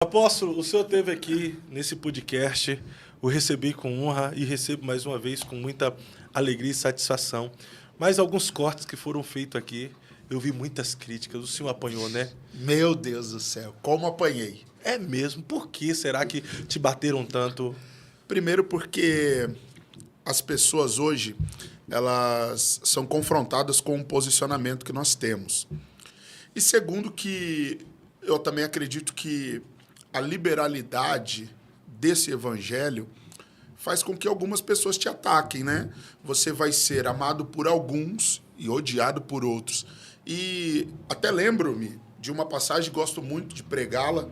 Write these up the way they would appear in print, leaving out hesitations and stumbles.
Apóstolo, o senhor esteve aqui nesse podcast, o recebi com honra e recebo mais uma vez com muita alegria e satisfação. Mas alguns cortes que foram feitos aqui, eu vi muitas críticas. O senhor apanhou, né? Meu Deus do céu, como apanhei. É mesmo? Por que será que te bateram tanto? Primeiro porque as pessoas hoje, elas são confrontadas com o posicionamento que nós temos. E segundo que eu também acredito que a liberalidade desse evangelho faz com que algumas pessoas te ataquem, né? Você vai ser amado por alguns e odiado por outros. E até lembro-me de uma passagem, gosto muito de pregá-la,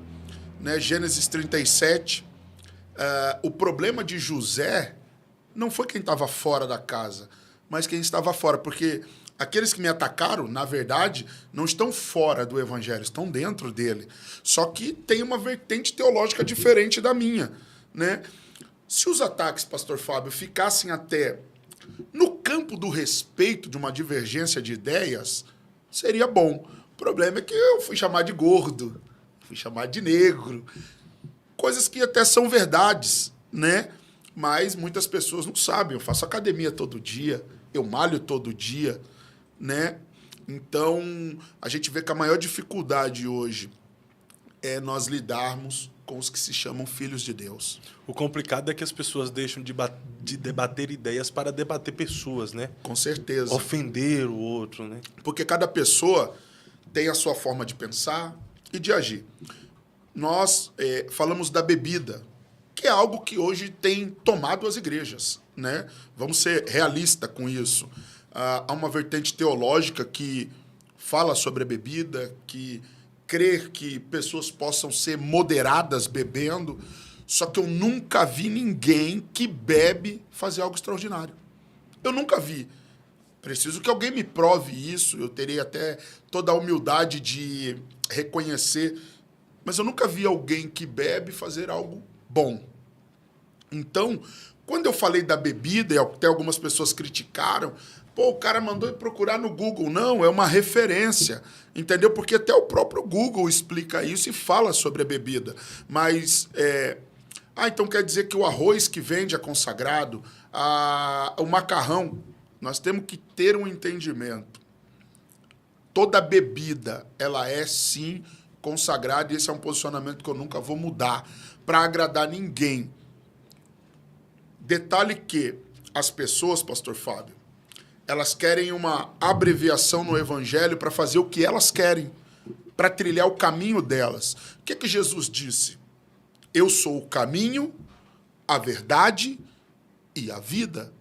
né? Gênesis 37. O problema de José não foi quem estava fora da casa, mas quem estava fora, porque aqueles que me atacaram, na verdade, não estão fora do evangelho, estão dentro dele. Só que tem uma vertente teológica diferente da minha, né? Se os ataques, pastor Fábio, ficassem até no campo do respeito, de uma divergência de ideias, seria bom. O problema é que eu fui chamado de gordo, fui chamado de negro, coisas que até são verdades, né? Mas muitas pessoas não sabem. Eu faço academia todo dia, eu malho todo dia, né? Então, a gente vê que a maior dificuldade hoje é nós lidarmos com os que se chamam filhos de Deus. O complicado é que as pessoas deixam de debater ideias para debater pessoas, né? Com certeza. Ofender o outro, né? Porque cada pessoa tem a sua forma de pensar e de agir. Nós falamos da bebida, que é algo que hoje tem tomado as igrejas, né? Vamos ser realistas com isso. Há uma vertente teológica que fala sobre a bebida, que crê que pessoas possam ser moderadas bebendo, só que eu nunca vi ninguém que bebe fazer algo extraordinário. Eu nunca vi. Preciso que alguém me prove isso, eu terei até toda a humildade de reconhecer, mas eu nunca vi alguém que bebe fazer algo bom. Então, quando eu falei da bebida, e até algumas pessoas criticaram, pô, o cara mandou ir procurar no Google. Não, é uma referência, entendeu? Porque até o próprio Google explica isso e fala sobre a bebida. Mas, então quer dizer que o arroz que vende é consagrado, o macarrão, nós temos que ter um entendimento. Toda bebida, ela é sim consagrada, e esse é um posicionamento que eu nunca vou mudar para agradar ninguém. Detalhe que as pessoas, pastor Fábio, elas querem uma abreviação no evangelho para fazer o que elas querem, para trilhar o caminho delas. O que Jesus disse? Eu sou o caminho, a verdade e a vida.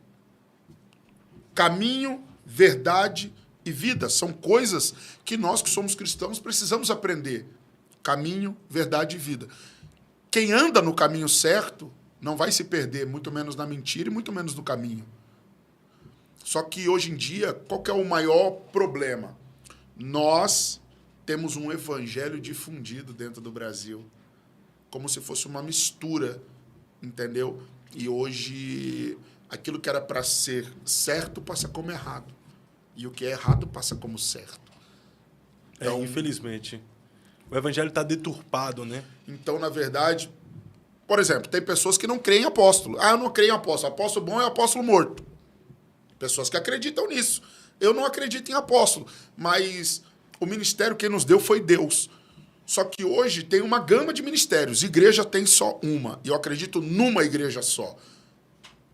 Caminho, verdade e vida são coisas que nós que somos cristãos precisamos aprender. Caminho, verdade e vida. Quem anda no caminho certo não vai se perder, muito menos na mentira e muito menos no caminho. Só que hoje em dia, qual que é o maior problema? Nós temos um evangelho difundido dentro do Brasil, como se fosse uma mistura, entendeu? E hoje, aquilo que era para ser certo passa como errado. E o que é errado passa como certo. Então, infelizmente. O evangelho está deturpado, né? Então, na verdade, por exemplo, tem pessoas que não creem em apóstolo. Eu não creio em apóstolo. Apóstolo bom é apóstolo morto. Pessoas que acreditam nisso. Eu não acredito em apóstolo, mas o ministério que nos deu foi Deus. Só que hoje tem uma gama de ministérios. Igreja tem só uma. E eu acredito numa igreja só.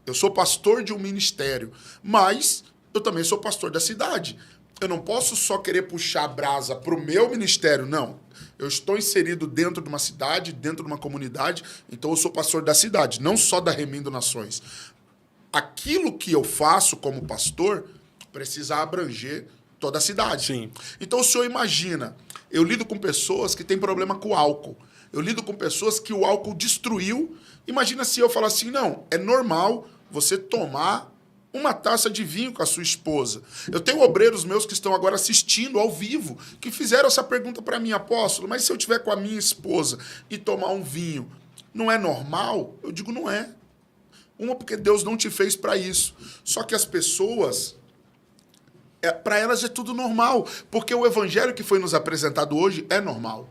Eu sou pastor de um ministério, mas eu também sou pastor da cidade. Eu não posso só querer puxar a brasa para o meu ministério, não. Eu estou inserido dentro de uma cidade, dentro de uma comunidade, então eu sou pastor da cidade, não só da Remindo Nações. Aquilo que eu faço como pastor precisa abranger toda a cidade. Sim. Então o senhor imagina, eu lido com pessoas que têm problema com álcool. Eu lido com pessoas que o álcool destruiu. Imagina se eu falar assim, não, é normal você tomar uma taça de vinho com a sua esposa. Eu tenho obreiros meus que estão agora assistindo ao vivo, que fizeram essa pergunta para mim, apóstolo, mas se eu estiver com a minha esposa e tomar um vinho, não é normal? Eu digo, não é. Uma, porque Deus não te fez para isso. Só que as pessoas, para elas é tudo normal, porque o evangelho que foi nos apresentado hoje é normal.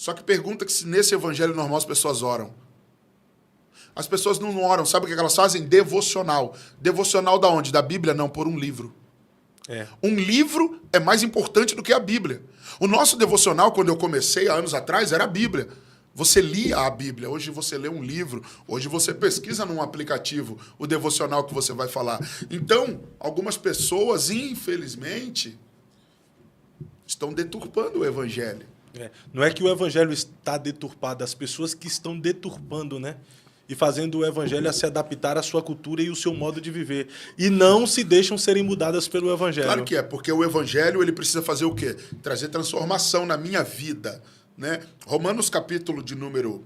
Só que pergunta que se nesse evangelho normal as pessoas oram. As pessoas não oram. Sabe o que elas fazem? Devocional. Devocional da onde? Da Bíblia? Não, por um livro. Um livro é mais importante do que a Bíblia. O nosso devocional, quando eu comecei há anos atrás, era a Bíblia. Você lia a Bíblia, hoje você lê um livro, hoje você pesquisa num aplicativo o devocional que você vai falar. Então, algumas pessoas, infelizmente, estão deturpando o evangelho. Não é que o evangelho está deturpado, as pessoas que estão deturpando, né? E fazendo o evangelho a se adaptar à sua cultura e o seu modo de viver. E não se deixam serem mudadas pelo evangelho. Claro que é, porque o evangelho ele precisa fazer o quê? Trazer transformação na minha vida. Né? Romanos capítulo de número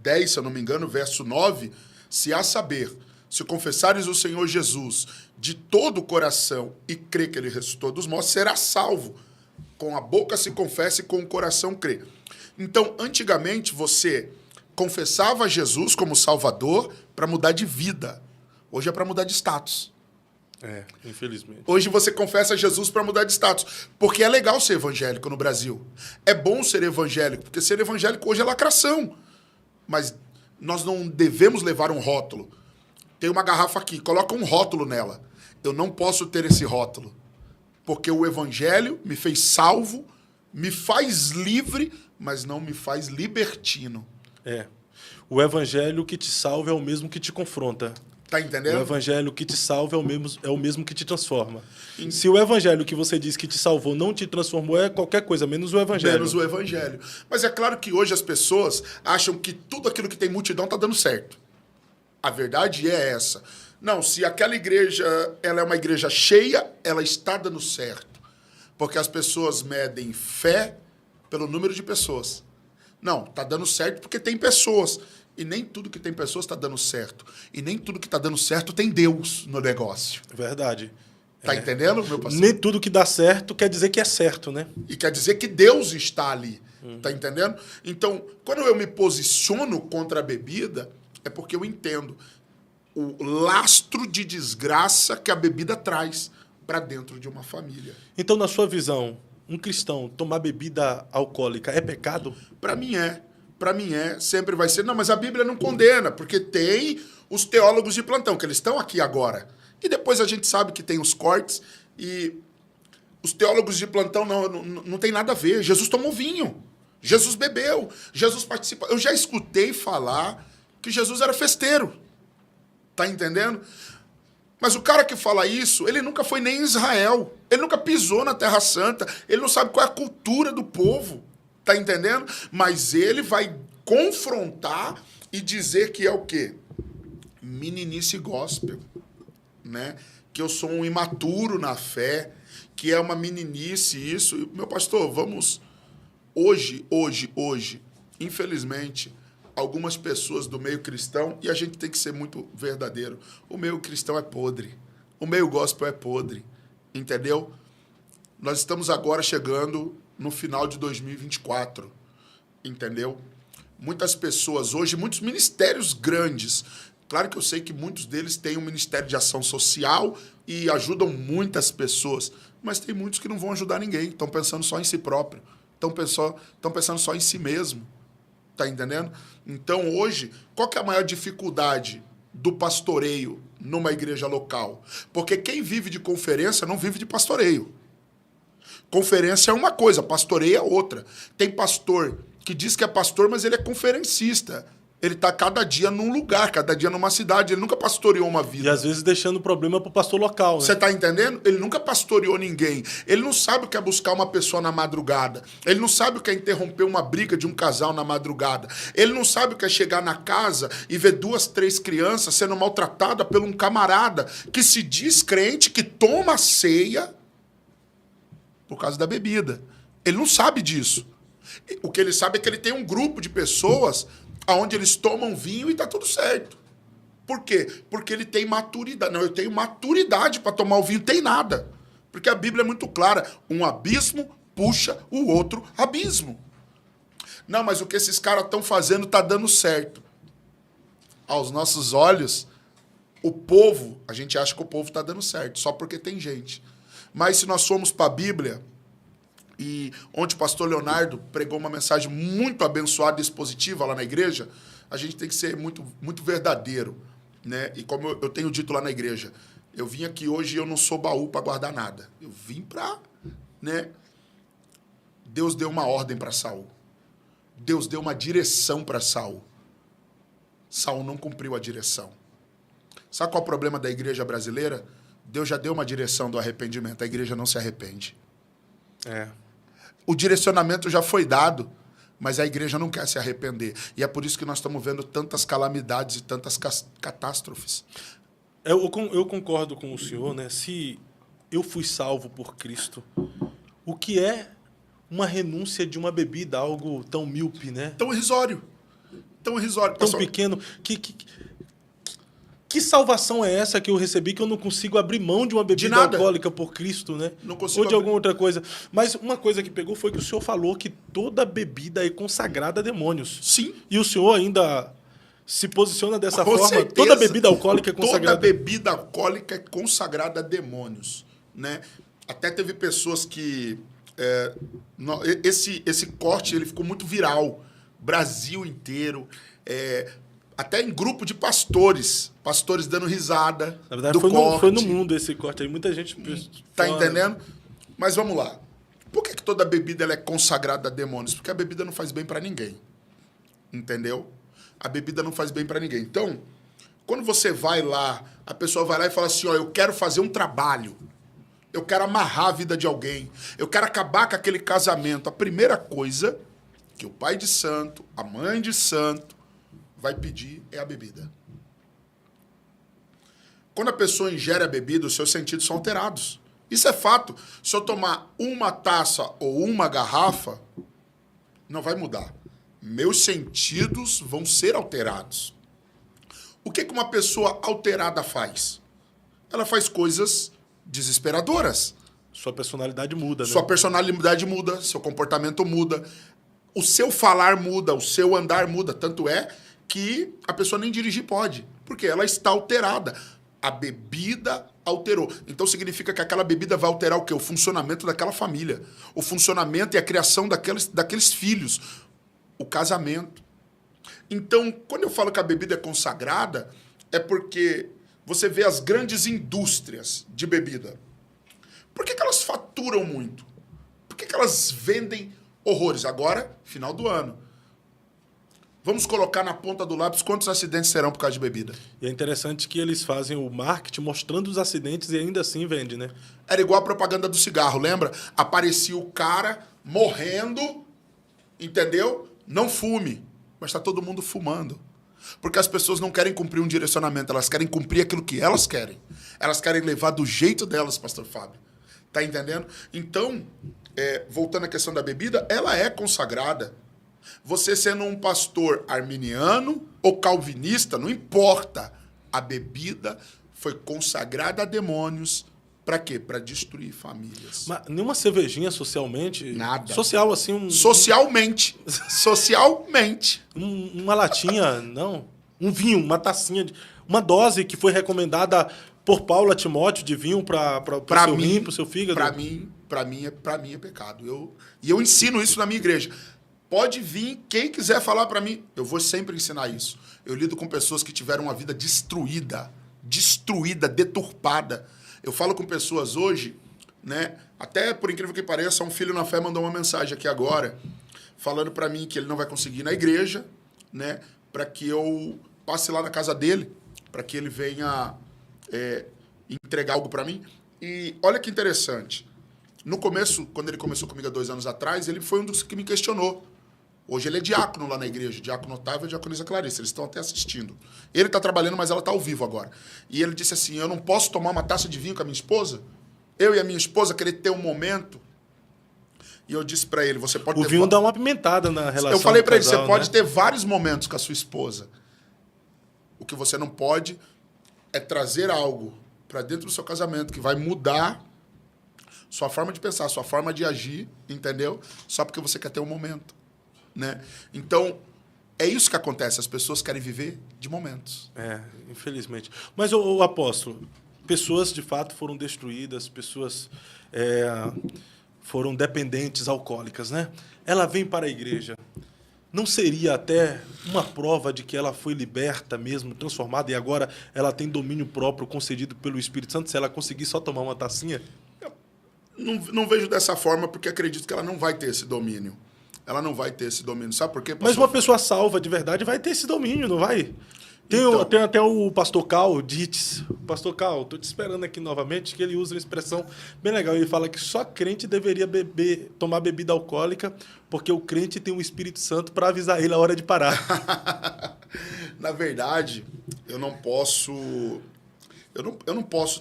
10, se eu não me engano, verso 9, se a saber, se confessares o Senhor Jesus de todo o coração e crer que ele ressuscitou dos mortos, será salvo. Com a boca se confessa e com o coração crê. Então, antigamente, você confessava Jesus como Salvador para mudar de vida. Hoje é para mudar de status. Infelizmente. Hoje você confessa Jesus para mudar de status. Porque é legal ser evangélico no Brasil. É bom ser evangélico, porque ser evangélico hoje é lacração. Mas nós não devemos levar um rótulo. Tem uma garrafa aqui, coloca um rótulo nela. Eu não posso ter esse rótulo. Porque o evangelho me fez salvo, me faz livre, mas não me faz libertino. O evangelho que te salva é o mesmo que te confronta. Tá entendendo? O evangelho que te salva é o mesmo que te transforma. Se o evangelho que você diz que te salvou não te transformou, é qualquer coisa, menos o evangelho. Menos o evangelho. Mas é claro que hoje as pessoas acham que tudo aquilo que tem multidão tá dando certo. A verdade é essa. Não, se aquela igreja ela é uma igreja cheia, ela está dando certo. Porque as pessoas medem fé pelo número de pessoas. Não, tá dando certo porque tem pessoas. E nem tudo que tem pessoas está dando certo. E nem tudo que está dando certo tem Deus no negócio. Verdade. Tá entendendo, meu parceiro? Nem tudo que dá certo quer dizer que é certo, né? E quer dizer que Deus está ali. Tá entendendo? Então, quando eu me posiciono contra a bebida, é porque eu entendo o lastro de desgraça que a bebida traz para dentro de uma família. Então, na sua visão, um cristão tomar bebida alcoólica é pecado? Para mim é. Para mim sempre vai ser. Não, mas a Bíblia não condena, porque tem os teólogos de plantão, que eles estão aqui agora. E depois a gente sabe que tem os cortes e os teólogos de plantão não tem nada a ver. Jesus tomou vinho, Jesus bebeu, Jesus participa. Eu já escutei falar que Jesus era festeiro. Tá entendendo? Mas o cara que fala isso, ele nunca foi nem em Israel. Ele nunca pisou na Terra Santa. Ele não sabe qual é a cultura do povo. Tá entendendo? Mas ele vai confrontar e dizer que é o quê? Meninice gospel, né? Que eu sou um imaturo na fé, que é uma meninice isso. E, meu pastor, vamos... Hoje, infelizmente, algumas pessoas do meio cristão, e a gente tem que ser muito verdadeiro, o meio cristão é podre. O meio gospel é podre. Entendeu? Nós estamos agora chegando no final de 2024, entendeu? Muitas pessoas hoje, muitos ministérios grandes, claro que eu sei que muitos deles têm um ministério de ação social e ajudam muitas pessoas, mas tem muitos que não vão ajudar ninguém, estão pensando só em si próprio, estão pensando só em si mesmo, tá entendendo? Então hoje, qual que é a maior dificuldade do pastoreio numa igreja local? Porque quem vive de conferência não vive de pastoreio. Conferência é uma coisa, pastoreio é outra. Tem pastor que diz que é pastor, mas ele é conferencista. Ele está cada dia num lugar, cada dia numa cidade. Ele nunca pastoreou uma vida. E às vezes deixando o problema para o pastor local. Né? Você está entendendo? Ele nunca pastoreou ninguém. Ele não sabe o que é buscar uma pessoa na madrugada. Ele não sabe o que é interromper uma briga de um casal na madrugada. Ele não sabe o que é chegar na casa e ver 2, 3 crianças sendo maltratadas por um camarada que se diz crente, que toma ceia por causa da bebida. Ele não sabe disso. O que ele sabe é que ele tem um grupo de pessoas onde eles tomam vinho e tá tudo certo. Por quê? Porque ele tem maturidade. Não, eu tenho maturidade para tomar o vinho. Tem nada. Porque a Bíblia é muito clara. Um abismo puxa o outro abismo. Não, mas o que esses caras estão fazendo tá dando certo. Aos nossos olhos, o povo, a gente acha que o povo tá dando certo, só porque tem gente. Mas se nós formos para a Bíblia, E ontem o pastor Leonardo pregou uma mensagem muito abençoada e expositiva lá na igreja. A gente tem que ser muito, muito verdadeiro, né? E como eu tenho dito lá na igreja, eu vim aqui hoje e eu não sou baú para guardar nada. Eu vim para, né? Deus deu uma ordem para Saul. Deus deu uma direção para Saul. Saul não cumpriu a direção. Sabe qual é o problema da igreja brasileira? Deus já deu uma direção do arrependimento. A igreja não se arrepende. O direcionamento já foi dado, mas a igreja não quer se arrepender. E é por isso que nós estamos vendo tantas calamidades e tantas catástrofes. Eu concordo com o senhor, né? Se eu fui salvo por Cristo, o que é uma renúncia de uma bebida, algo tão míope, né? Tão irrisório. Tão irrisório. Tão pequeno. Que salvação é essa que eu recebi que eu não consigo abrir mão de uma bebida alcoólica por Cristo, né? Não consigo ou de alguma outra coisa. Mas uma coisa que pegou foi que o senhor falou que toda bebida é consagrada a demônios. Sim. E o senhor ainda se posiciona dessa Com forma? certeza. Toda bebida alcoólica é consagrada? Toda bebida alcoólica é consagrada a demônios, né? Até teve pessoas que... esse corte ele ficou muito viral. Brasil inteiro. Até em grupo de pastores dando risada. Na verdade, foi no mundo esse corte aí. Muita gente... Tá entendendo? Mas vamos lá. Por que toda bebida ela é consagrada a demônios? Porque a bebida não faz bem para ninguém. Entendeu? A bebida não faz bem para ninguém. Então, quando você vai lá, a pessoa vai lá e fala assim, ó, eu quero fazer um trabalho. Eu quero amarrar a vida de alguém. Eu quero acabar com aquele casamento. A primeira coisa que o pai de santo, a mãe de santo, vai pedir é a bebida. Quando a pessoa ingere a bebida, os seus sentidos são alterados. Isso é fato. Se eu tomar uma taça ou uma garrafa, não vai mudar. Meus sentidos vão ser alterados. O que uma pessoa alterada faz? Ela faz coisas desesperadoras. Sua personalidade muda, né? Sua personalidade muda, seu comportamento muda, o seu falar muda, o seu andar muda. Tanto é que a pessoa nem dirigir pode, porque ela está alterada. A bebida alterou. Então significa que aquela bebida vai alterar o quê? O funcionamento daquela família. O funcionamento e a criação daqueles filhos. O casamento. Então, quando eu falo que a bebida é consagrada, é porque você vê as grandes indústrias de bebida. Por que elas faturam muito? Por que elas vendem horrores? Agora, final do ano. Vamos colocar na ponta do lápis quantos acidentes serão por causa de bebida. E é interessante que eles fazem o marketing mostrando os acidentes e ainda assim vende, né? Era igual a propaganda do cigarro, lembra? Aparecia o cara morrendo, entendeu? Não fume. Mas está todo mundo fumando. Porque as pessoas não querem cumprir um direcionamento, elas querem cumprir aquilo que elas querem. Elas querem levar do jeito delas, pastor Fábio. Tá entendendo? Então, voltando à questão da bebida, ela é consagrada. Você sendo um pastor arminiano ou calvinista, não importa. A bebida foi consagrada a demônios. Para quê? Para destruir famílias. Mas nenhuma cervejinha socialmente? Nada. Social, assim... Socialmente. Socialmente. Uma latinha, não. Um vinho, uma tacinha. Uma dose que foi recomendada por Paulo a Timóteo de vinho para o seu rim, para o seu fígado. Para mim é pecado. E eu ensino isso na minha igreja. Pode vir quem quiser falar para mim. Eu vou sempre ensinar isso. Eu lido com pessoas que tiveram uma vida destruída, deturpada. Eu falo com pessoas hoje, né? Até por incrível que pareça, um filho na fé mandou uma mensagem aqui agora, falando para mim que ele não vai conseguir ir na igreja, né? Para que eu passe lá na casa dele, para que ele venha entregar algo para mim. E olha que interessante. No começo, quando ele começou comigo há 2 anos atrás, ele foi um dos que me questionou. Hoje ele é diácono lá na igreja, diácono Otávio e diaconisa Clarice. Eles estão até assistindo. Ele está trabalhando, mas ela está ao vivo agora. E ele disse assim, eu não posso tomar uma taça de vinho com a minha esposa? Eu e a minha esposa querer ter um momento. E eu disse para ele, você pode ter... O vinho dá uma apimentada na relação. Eu falei para ele, você pode ter vários momentos com a sua esposa. O que você não pode é trazer algo para dentro do seu casamento que vai mudar sua forma de pensar, sua forma de agir, entendeu? Só porque você quer ter um momento. Né? Então, é isso que acontece. As pessoas querem viver de momentos. Infelizmente. Mas, o apóstolo, pessoas de fato foram destruídas, pessoas foram dependentes alcoólicas, né? Ela vem para a igreja. Não seria até uma prova de que ela foi liberta mesmo, transformada, e agora ela tem domínio próprio concedido pelo Espírito Santo, se ela conseguir só tomar uma tacinha? Não vejo dessa forma, porque acredito que ela não vai ter esse domínio. Ela não vai ter esse domínio. Sabe por quê, pastor? Mas uma pessoa salva de verdade vai ter esse domínio, não vai? Então. Tem até o pastor Cal Dietz. Pastor Cal, estou te esperando aqui novamente, que ele usa uma expressão bem legal. Ele fala que só crente deveria tomar bebida alcoólica, porque o crente tem o Espírito Santo para avisar ele a hora de parar. Na verdade, eu não posso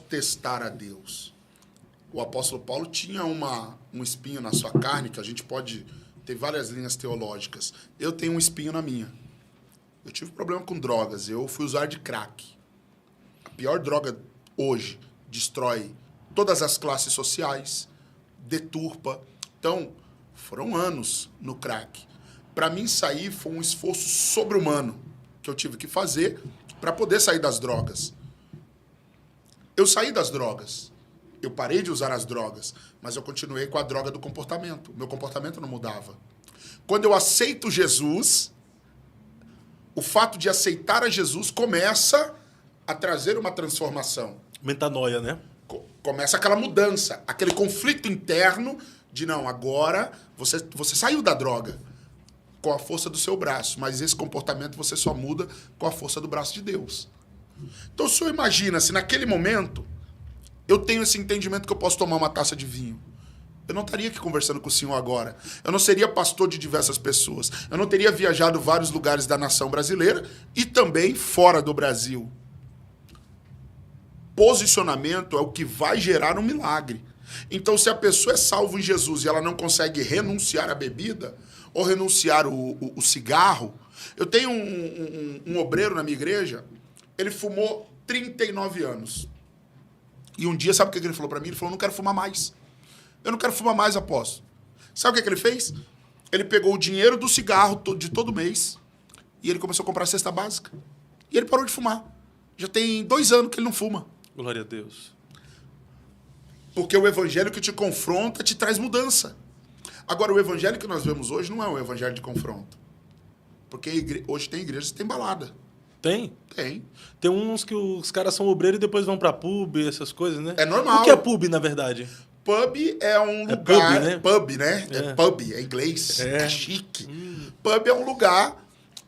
testar a Deus. O apóstolo Paulo tinha um espinho na sua carne, que a gente pode ter várias linhas teológicas. Eu tenho um espinho na minha. Eu tive problema com drogas. Eu fui usar de crack. A pior droga hoje destrói todas as classes sociais, deturpa. Então, foram anos no crack. Para mim sair foi um esforço sobre-humano que eu tive que fazer para poder sair das drogas. Eu saí das drogas. Eu parei de usar as drogas, mas eu continuei com a droga do comportamento. Meu comportamento não mudava. Quando eu aceito Jesus, o fato de aceitar a Jesus começa a trazer uma transformação. Metanoia, né? Começa aquela mudança, aquele conflito interno de não, agora você saiu da droga com a força do seu braço, mas esse comportamento você só muda com a força do braço de Deus. Então, o senhor imagina se naquele momento eu tenho esse entendimento que eu posso tomar uma taça de vinho. Eu não estaria aqui conversando com o senhor agora. Eu não seria pastor de diversas pessoas. Eu não teria viajado vários lugares da nação brasileira e também fora do Brasil. Posicionamento é o que vai gerar um milagre. Então, se a pessoa é salva em Jesus e ela não consegue renunciar à bebida ou renunciar o cigarro... Eu tenho um obreiro na minha igreja, ele fumou 39 anos. E um dia, sabe o que ele falou para mim? Ele falou, não quero fumar mais. Eu não quero fumar mais, apóstolo. Sabe o que ele fez? Ele pegou o dinheiro do cigarro de todo mês e ele começou a comprar a cesta básica. E ele parou de fumar. Já tem 2 anos que ele não fuma. Glória a Deus. Porque o evangelho que te confronta te traz mudança. Agora, o evangelho que nós vemos hoje não é um evangelho de confronto. Porque hoje tem igrejas que tem balada. Tem? Tem. Tem uns que os caras são obreiros e depois vão pra pub, essas coisas, né? É normal. O que é pub, na verdade? Pub é um lugar... Pub, né? É pub, é inglês. É chique. Pub é um lugar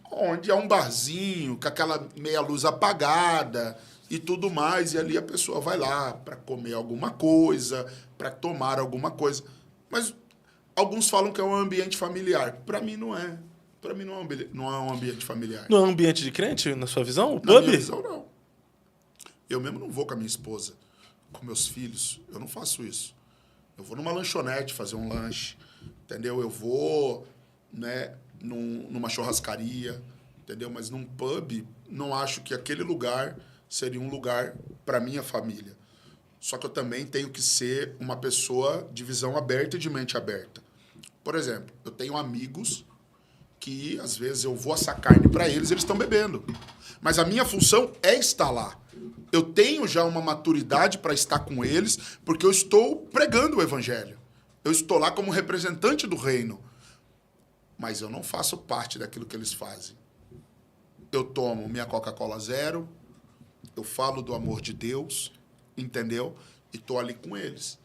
onde é um barzinho, com aquela meia luz apagada e tudo mais. E ali a pessoa vai lá para comer alguma coisa, para tomar alguma coisa. Mas alguns falam que é um ambiente familiar. Para mim não é. Para mim não é um ambiente familiar. Não é um ambiente de crente, na sua visão? O Na pub? minha visão, não. Eu mesmo não vou com a minha esposa, com meus filhos. Eu não faço isso. Eu vou numa lanchonete fazer um lanche, entendeu? Eu vou, né, numa churrascaria, entendeu? Mas num pub, não acho que aquele lugar seria um lugar para minha família. Só que eu também tenho que ser uma pessoa de visão aberta e de mente aberta. Por exemplo, eu tenho amigos que, às vezes, eu vou assar carne para eles estão bebendo. Mas a minha função é estar lá. Eu tenho já uma maturidade para estar com eles, porque eu estou pregando o evangelho. Eu estou lá como representante do reino. Mas eu não faço parte daquilo que eles fazem. Eu tomo minha Coca-Cola zero, eu falo do amor de Deus, entendeu? E estou ali com eles.